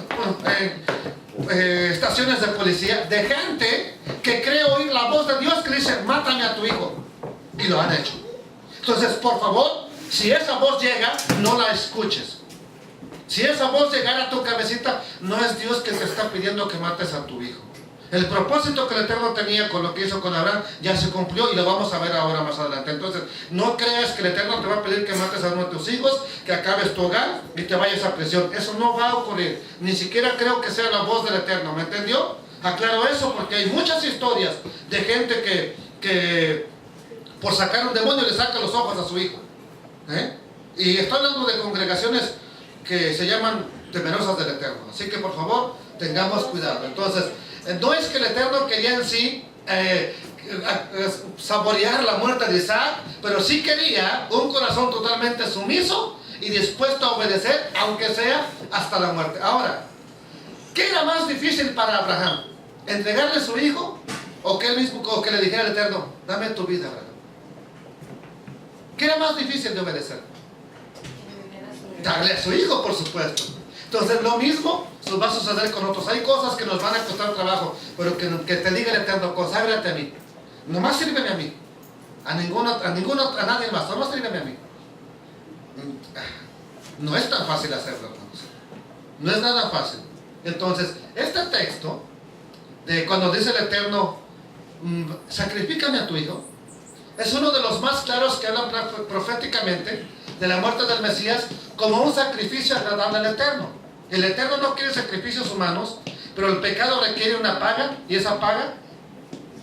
A: estaciones de policía, de gente que cree oír la voz de Dios que dice, mátame a tu hijo. Y lo han hecho. Entonces, por favor, si esa voz llega, no la escuches. Si esa voz llegara a tu cabecita, no es Dios que te está pidiendo que mates a tu hijo. El propósito que el Eterno tenía con lo que hizo con Abraham ya se cumplió, y lo vamos a ver ahora más adelante. Entonces, no creas que el Eterno te va a pedir que mates a uno de tus hijos, que acabes tu hogar y te vayas a prisión. Eso no va a ocurrir. Ni siquiera creo que sea la voz del Eterno. ¿Me entendió? Aclaro eso porque hay muchas historias de gente que por sacar un demonio le saca los ojos a su hijo. Y estoy hablando de congregaciones que se llaman temerosas del Eterno. Así que por favor, tengamos cuidado. Entonces, no es que el Eterno quería en sí saborear la muerte de Isaac, pero sí quería un corazón totalmente sumiso y dispuesto a obedecer, aunque sea hasta la muerte. Ahora, ¿qué era más difícil para Abraham? ¿Entregarle su hijo o que él mismo, o que le dijera al Eterno, dame tu vida, Abraham? ¿Qué era más difícil de obedecer? Darle a su hijo, por supuesto. Entonces, lo mismo va a suceder con otros. Hay cosas que nos van a costar trabajo, pero que te diga el Eterno, conságrate a mí. Nomás sírveme a mí. A nadie más. Nomás sírveme a mí. No es tan fácil hacerlo, hermanos. No es nada fácil. Entonces, este texto, de cuando dice el Eterno, sacrifícame a tu hijo, es uno de los más claros que hablan proféticamente de la muerte del Mesías como un sacrificio agradable al Eterno. El Eterno no quiere sacrificios humanos, pero el pecado requiere una paga, y esa paga,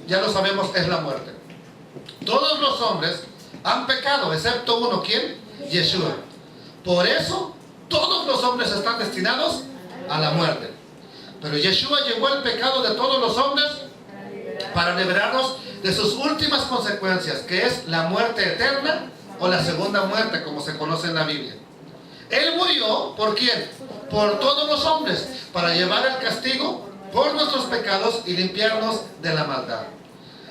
A: ya lo sabemos, es la muerte. Todos los hombres han pecado, excepto uno. ¿Quién? Yeshua. Por eso, todos los hombres están destinados a la muerte. Pero Yeshua llevó el pecado de todos los hombres para liberarnos de sus últimas consecuencias, que es la muerte eterna o la segunda muerte, como se conoce en la Biblia. Él murió, ¿por quién? Por todos los hombres, para llevar el castigo por nuestros pecados y limpiarnos de la maldad.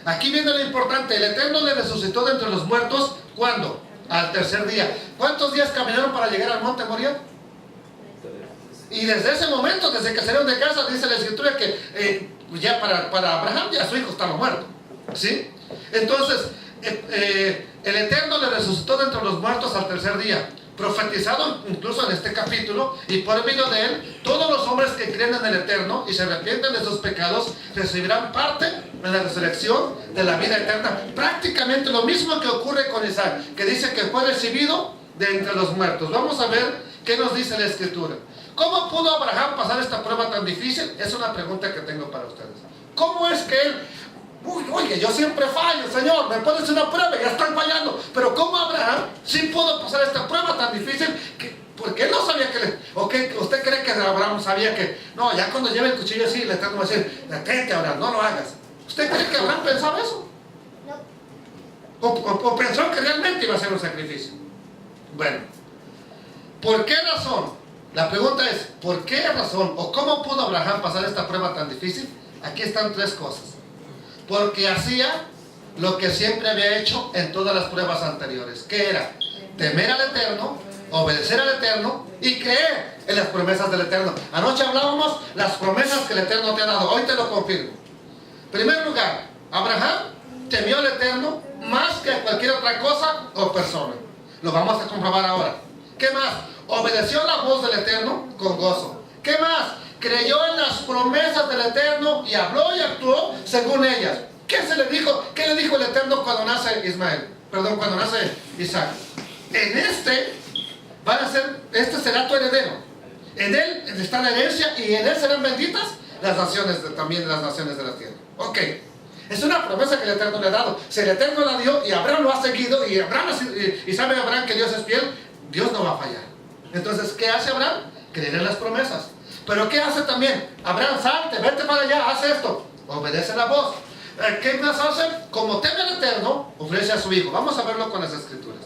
A: Aquí viene lo importante. El Eterno le resucitó de entre los muertos, ¿cuándo? Al tercer día. ¿Cuántos días caminaron para llegar al monte Moriah? Y desde ese momento, desde que salieron de casa, dice la Escritura que ya para Abraham ya su hijo estaba muerto, ¿sí? Entonces, el Eterno le resucitó de entre los muertos al tercer día. profetizado incluso en este capítulo, y por medio de él, todos los hombres que creen en el Eterno y se arrepienten de sus pecados, recibirán parte en la resurrección de la vida eterna. Prácticamente lo mismo que ocurre con Isaac, que dice que fue recibido de entre los muertos. Vamos a ver qué nos dice la Escritura. ¿Cómo pudo Abraham pasar esta prueba tan difícil? Es una pregunta que tengo para ustedes. ¿Cómo es que él... Oye, yo siempre fallo, Señor, me pones una prueba y ya están fallando. Pero ¿cómo Abraham sí pudo pasar esta prueba tan difícil? Porque él no sabía que ¿o qué? ¿Usted cree que Abraham sabía que no, ya cuando lleve el cuchillo así, el Eterno va a decir, detente, Abraham, no lo hagas? ¿Usted cree que Abraham pensaba eso?
D: No.
A: ¿O pensó que realmente iba a ser un sacrificio? Bueno, ¿por qué razón? La pregunta es, ¿por qué razón o cómo pudo Abraham pasar esta prueba tan difícil? Aquí están tres cosas. Porque hacía lo que siempre había hecho en todas las pruebas anteriores. ¿Qué era? Temer al Eterno, obedecer al Eterno y creer en las promesas del Eterno. Anoche hablábamos las promesas que el Eterno te ha dado. Hoy te lo confirmo. En primer lugar, Abraham temió al Eterno más que a cualquier otra cosa o persona. Lo vamos a comprobar ahora. ¿Qué más? Obedeció la voz del Eterno con gozo. ¿Qué más? Creyó en las promesas del Eterno y habló y actuó según ellas. ¿Qué se le dijo? ¿Qué le dijo el Eterno cuando nace cuando nace Isaac? Este será tu heredero. En él está la herencia y en él serán benditas las naciones, también las naciones de la tierra. Ok. Es una promesa que el Eterno le ha dado. Si el Eterno la dio y Abraham lo ha seguido y sabe Abraham que Dios es fiel, Dios no va a fallar. Entonces, ¿qué hace Abraham? Creer en las promesas. Pero ¿qué hace también? Abraham, salte, vete para allá, haz esto. Obedece la voz. ¿Qué más hace? Como teme al Eterno, ofrece a su hijo. Vamos a verlo con las Escrituras.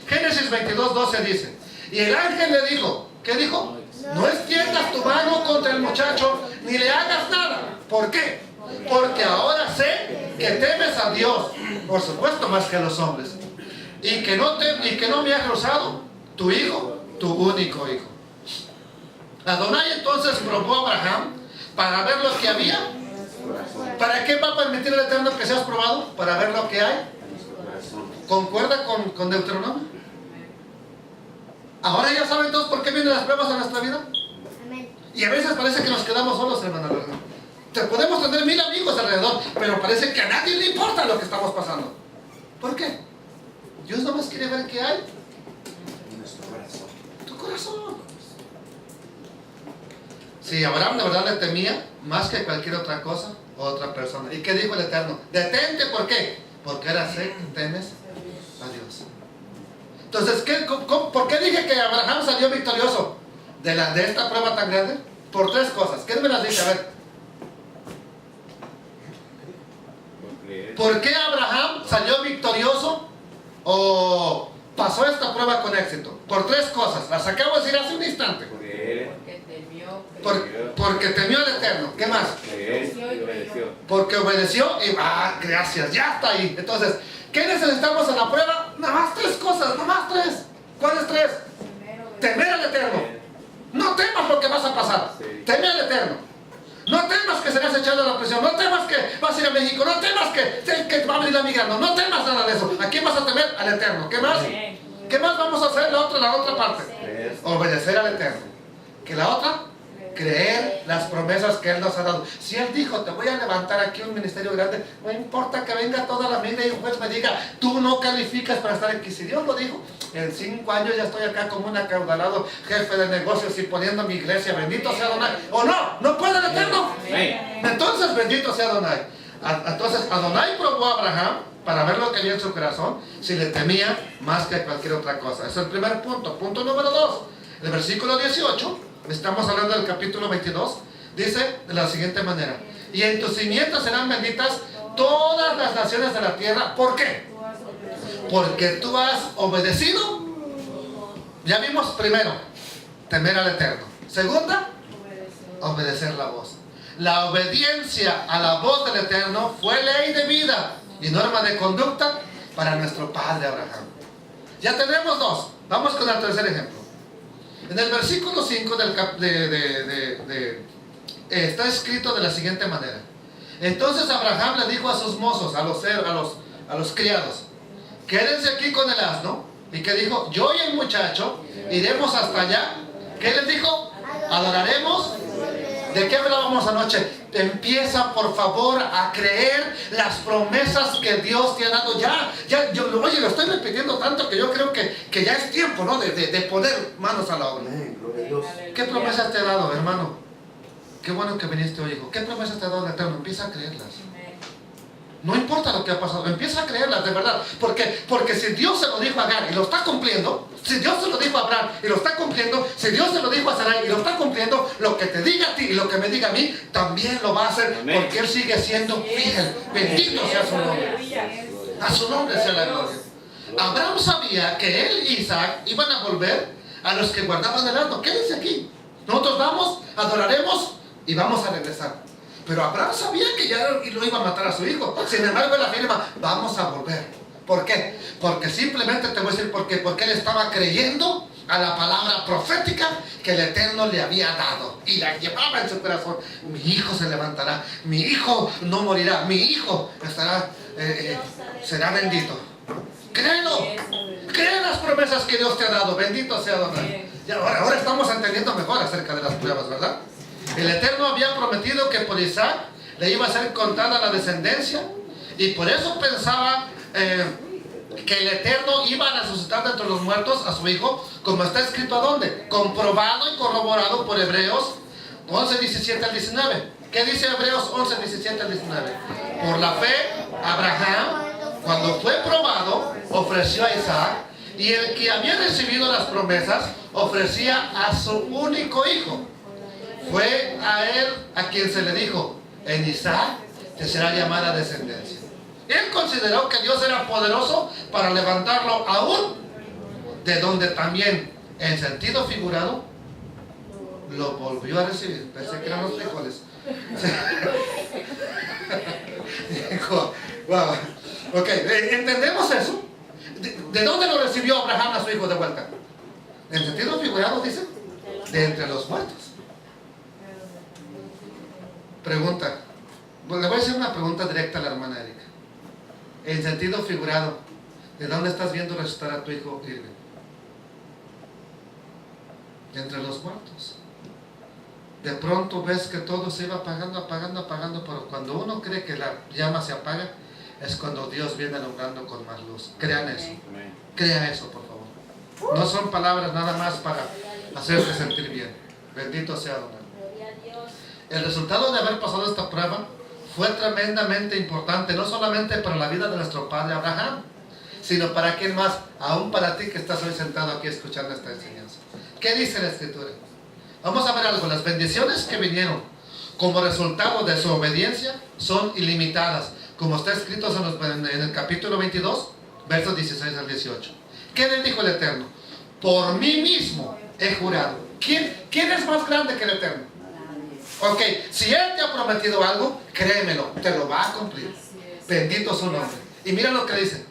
A: Génesis 22:12 dice, y el ángel le dijo, ¿qué dijo? No extiendas tu mano contra el muchacho, ni le hagas nada. ¿Por qué? Porque ahora sé que temes a Dios, por supuesto más que a los hombres, y que no me has rehusado tu hijo, tu único hijo. Adonai entonces probó a Abraham para ver lo que había. ¿Para qué va a permitir el Eterno que seas probado? Para ver lo que hay. ¿Concuerda con Deuteronomio? Ahora ya saben todos por qué vienen las pruebas en nuestra vida.
D: Amén.
A: Y a veces parece que nos quedamos solos, hermano. Podemos tener 1000 amigos alrededor, pero parece que a nadie le importa lo que estamos pasando. ¿Por qué? Dios nomás quiere ver qué hay. Tu corazón. Sí, Abraham de verdad le temía más que cualquier otra cosa o otra persona. ¿Y qué dijo el Eterno? Detente, ¿por qué? Porque ahora sé que temes a Dios. Entonces, ¿por qué dije que Abraham salió victorioso de esta prueba tan grande? Por tres cosas. ¿Qué me las dice? A ver. ¿Por qué Abraham salió victorioso o pasó esta prueba con éxito? Por tres cosas. Las acabo de decir hace un instante. Porque temió al Eterno. ¿Qué más? Porque obedeció y gracias, ya está ahí. Entonces, ¿qué necesitamos en la prueba? Nada más tres cosas, nada más tres. ¿Cuáles tres? Temer al Eterno. No temas lo que vas a pasar. Teme al Eterno. No temas que serás echado a la prisión. No temas que vas a ir a México. No temas que va a venir a migrando. No temas nada de eso. ¿A quién vas a temer? Al Eterno. ¿Qué más? ¿Qué más vamos a hacer? La otra parte. Obedecer al Eterno. ¿Qué la otra? Creer las promesas que Él nos ha dado. Si Él dijo, te voy a levantar aquí un ministerio grande, no importa que venga toda la vida y un juez me diga, tú no calificas para estar aquí. Si Dios lo dijo, en 5 años ya estoy acá como un acaudalado jefe de negocios y poniendo mi iglesia. Bendito sea Adonai. ¿O no? ¿No puede el Eterno? Entonces, bendito sea Adonai. Entonces, Adonai probó a Abraham para ver lo que había en su corazón, si le temía más que cualquier otra cosa. Ese es el primer punto. Punto número 2. En el versículo 18, estamos hablando del capítulo 22, dice de la siguiente manera: y en tus simientes serán benditas todas las naciones de la tierra. ¿Por qué? Porque tú has obedecido. Ya vimos primero, temer al Eterno. Segunda, obedecer la voz. La obediencia a la voz del Eterno fue ley de vida y norma de conducta para nuestro padre Abraham. Ya tenemos dos. Vamos con el tercer ejemplo. En el versículo 5 está escrito de la siguiente manera: entonces Abraham le dijo a sus mozos, a los criados, quédense aquí con el asno ¿Y qué dijo? Yo y el muchacho iremos hasta allá. ¿Qué les dijo? Adoraremos. ¿De qué hablábamos anoche? Empieza por favor a creer las promesas que Dios te ha dado. Oye, lo estoy repitiendo tanto que yo creo que ya es tiempo, ¿no? De poner manos a la obra. ¿Qué promesas te ha dado, hermano? Qué bueno que viniste hoy, hijo. ¿Qué promesas te ha dado el Eterno? Empieza a creerlas. No importa lo que ha pasado, empieza a creerlas de verdad. Porque si Dios se lo dijo a Agar y lo está cumpliendo, si Dios se lo dijo a Abraham y lo está cumpliendo, si Dios se lo dijo a Sarai y lo está cumpliendo, lo que te diga a ti y lo que me diga a mí, también lo va a hacer. Amén. Porque Él sigue siendo fiel. Bendito sea su nombre. A su nombre sea la gloria. Abraham sabía que él y Isaac iban a volver a los que guardaban el arco. ¿Qué dice aquí? Nosotros vamos, adoraremos y vamos a regresar. Pero Abraham sabía que ya lo iba a matar a su hijo. Sin embargo, él afirma, vamos a volver. ¿Por qué? Porque simplemente te voy a decir por qué. Porque él estaba creyendo a la palabra profética que el Eterno le había dado. Y la llevaba en su corazón. Mi hijo se levantará. Mi hijo no morirá. Mi hijo será bendito. Créelo. Cree las promesas que Dios te ha dado. Bendito sea Don. Y ahora estamos entendiendo mejor acerca de las pruebas, ¿verdad? El Eterno había prometido que por Isaac le iba a ser contada la descendencia, y por eso pensaba que el Eterno iba a resucitar de entre los muertos a su hijo, como está escrito ¿a dónde? Comprobado y corroborado por Hebreos 11, 17 al 19. ¿Qué dice Hebreos 11, 17 al 19? Por la fe, Abraham, cuando fue probado, ofreció a Isaac, y el que había recibido las promesas ofrecía a su único hijo. Fue a él a quien se le dijo, en Isaac te será llamada descendencia. Él consideró que Dios era poderoso para levantarlo aún de donde también, en sentido figurado, lo volvió a recibir. Pensé que eran los frijoles. Dijo, wow. Ok, ¿entendemos eso? ¿De dónde lo recibió Abraham a su hijo de vuelta? En sentido figurado, dice, de entre los muertos. Pregunta. Le voy a hacer una pregunta directa a la hermana Erika. En sentido figurado, ¿de dónde estás viendo resucitar a tu hijo Irving? Entre los muertos. De pronto ves que todo se iba apagando, pero cuando uno cree que la llama se apaga, es cuando Dios viene alumbrando con más luz. Crean eso. Crea eso, por favor. No son palabras nada más para hacerte sentir bien. Bendito sea Don. El resultado de haber pasado esta prueba fue tremendamente importante, no solamente para la vida de nuestro padre Abraham, sino para quien más, aún para ti que estás hoy sentado aquí escuchando esta enseñanza. ¿Qué dice la Escritura? Vamos a ver algo. Las bendiciones que vinieron como resultado de su obediencia son ilimitadas, como está escrito en el capítulo 22, versos 16 al 18. ¿Qué le dijo el Eterno? Por mí mismo he jurado. ¿Quién es más grande que el Eterno? Ok, si Él te ha prometido algo, créemelo, te lo va a cumplir. Bendito su nombre. Y mira lo que dice.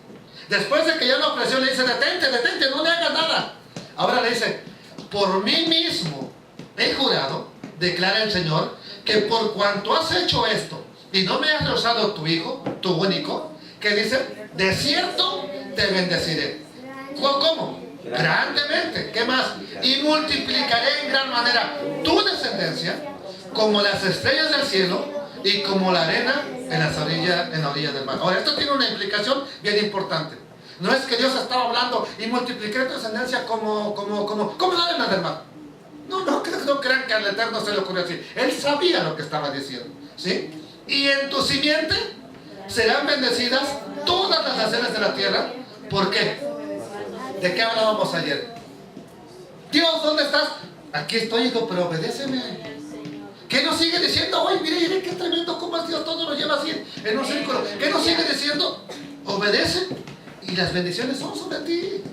A: Después de que ya lo ofreció, le dice, detente, no le hagas nada. Ahora le dice, por mí mismo he jurado, declara el Señor, que por cuanto has hecho esto y no me has rehusado tu hijo, tu único, que dice, de cierto te bendeciré. ¿Cómo? Grandemente. ¿Qué más? Y multiplicaré en gran manera tu descendencia como las estrellas del cielo y como la arena en la orilla del mar. Ahora, esto tiene una implicación bien importante. No es que Dios estaba hablando y multiplicaré tu descendencia como la arena del mar. No crean que al Eterno se le ocurrió así. Él sabía lo que estaba diciendo, ¿sí? Y en tu simiente serán bendecidas todas las naciones de la tierra. ¿Por qué? ¿De qué hablábamos ayer? Dios, ¿dónde estás? Aquí estoy, hijo, pero obedéceme. ¿Qué nos sigue diciendo? Oye, mire qué tremendo, cómo es Dios, todo lo lleva así en un círculo. ¿Qué nos sigue diciendo? Obedece y las bendiciones son sobre ti.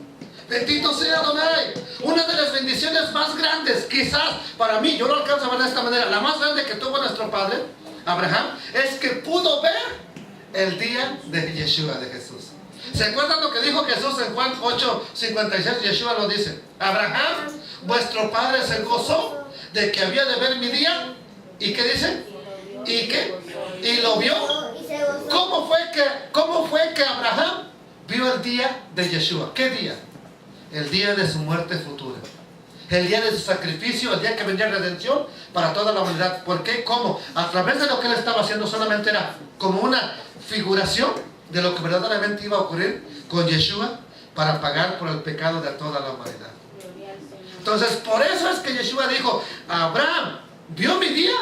A: Bendito sea Adonai. Una de las bendiciones más grandes, quizás para mí, yo lo alcanzo a ver de esta manera, la más grande que tuvo nuestro padre, Abraham, es que pudo ver el día de Yeshua, de Jesús. ¿Se acuerdan lo que dijo Jesús en Juan 8:56? Yeshua lo dice. Abraham, vuestro padre se gozó de que había de ver mi día. ¿Y qué dice? ¿Y qué? ¿Y lo vio? ¿Cómo fue que Abraham vio el día de Yeshua? ¿Qué día? el día de su muerte futura, el día de su sacrificio, el día que vendría redención para toda la humanidad. ¿Por qué? ¿Cómo? A través de lo que él estaba haciendo solamente era como una figuración de lo que verdaderamente iba a ocurrir con Yeshua para pagar por el pecado de toda la humanidad. Entonces, por eso es que Yeshua dijo, Abraham vio mi día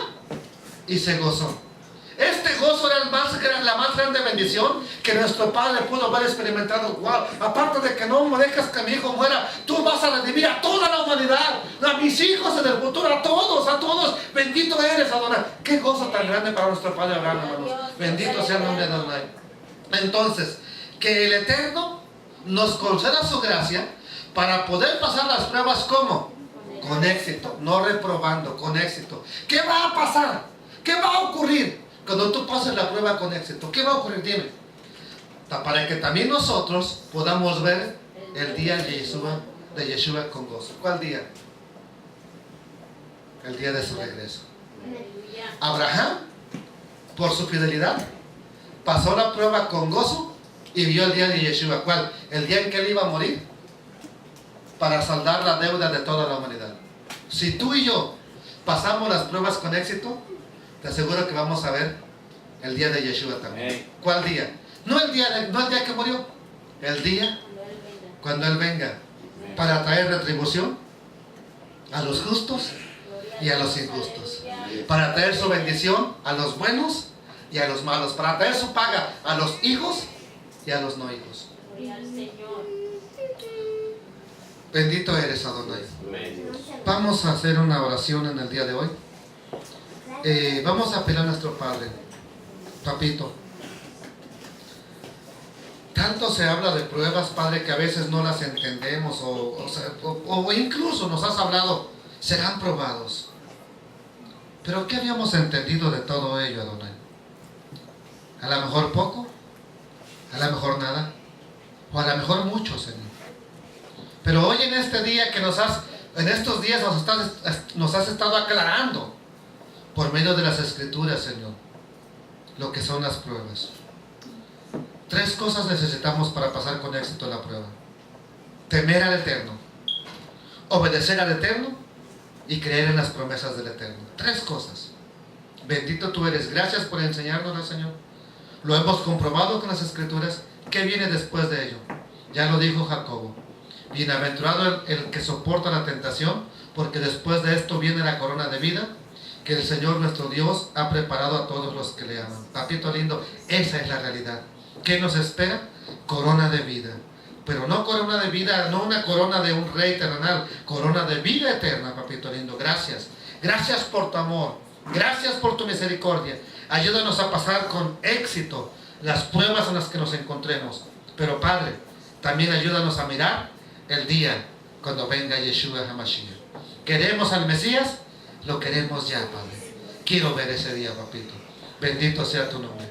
A: y se gozó. Este gozo era la más grande bendición que nuestro Padre pudo haber experimentado. Wow. Aparte de que no me dejas que mi hijo muera, tú vas a redimir a toda la humanidad, a mis hijos en el futuro, a todos. Bendito eres, Adonai. Qué gozo tan grande para nuestro Padre Abraham, hermanos. Bendito sea el nombre de Adonai. Entonces, que el Eterno nos conceda su gracia para poder pasar las pruebas, ¿cómo? Con éxito, no reprobando, con éxito. ¿Qué va a pasar? ¿Qué va a ocurrir cuando tú pases la prueba con éxito? ¿Qué va a ocurrir? Dime. Para que también nosotros podamos ver el día de Yeshua con gozo. ¿Cuál día? El día de su regreso. Abraham, por su fidelidad, pasó la prueba con gozo y vio el día de Yeshua. ¿Cuál? El día en que él iba a morir para saldar la deuda de toda la humanidad. Si tú y yo pasamos las pruebas con éxito, te aseguro que vamos a ver el día de Yeshua también. ¿Cuál día? No el día que murió, el día cuando Él venga para traer retribución a los justos y a los injustos, para traer su bendición a los buenos y a los malos, para traer su paga a los hijos y a los no hijos. Bendito eres, Adonai. Vamos a hacer una oración en el día de hoy. Vamos a pedir a nuestro Padre. Papito, tanto se habla de pruebas, Padre, que a veces no las entendemos o incluso nos has hablado, serán probados. Pero ¿qué habíamos entendido de todo ello, Adonai? A lo mejor poco, a lo mejor nada, o a lo mejor mucho, Señor. Pero hoy en este día en estos días nos has estado aclarando por medio de las Escrituras, Señor, lo que son las pruebas. 3 cosas necesitamos para pasar con éxito la prueba: temer al Eterno, obedecer al Eterno y creer en las promesas del Eterno. 3 cosas. Bendito tú eres. Gracias por enseñárnoslo, Señor. Lo hemos comprobado con las Escrituras. ¿Qué viene después de ello? Ya lo dijo Jacobo. Bienaventurado el que soporta la tentación, porque después de esto viene la corona de vida que el Señor nuestro Dios ha preparado a todos los que le aman. Papito lindo, esa es la realidad. ¿Qué nos espera? Corona de vida. Pero no corona de vida, no una corona de un rey terrenal, corona de vida eterna, papito lindo. Gracias. Gracias por tu amor. Gracias por tu misericordia. Ayúdanos a pasar con éxito las pruebas en las que nos encontremos. Pero Padre, también ayúdanos a mirar el día cuando venga Yeshua HaMashiach. ¿Queremos al Mesías? Lo queremos ya, Padre. Quiero ver ese día, papito. Bendito sea tu nombre.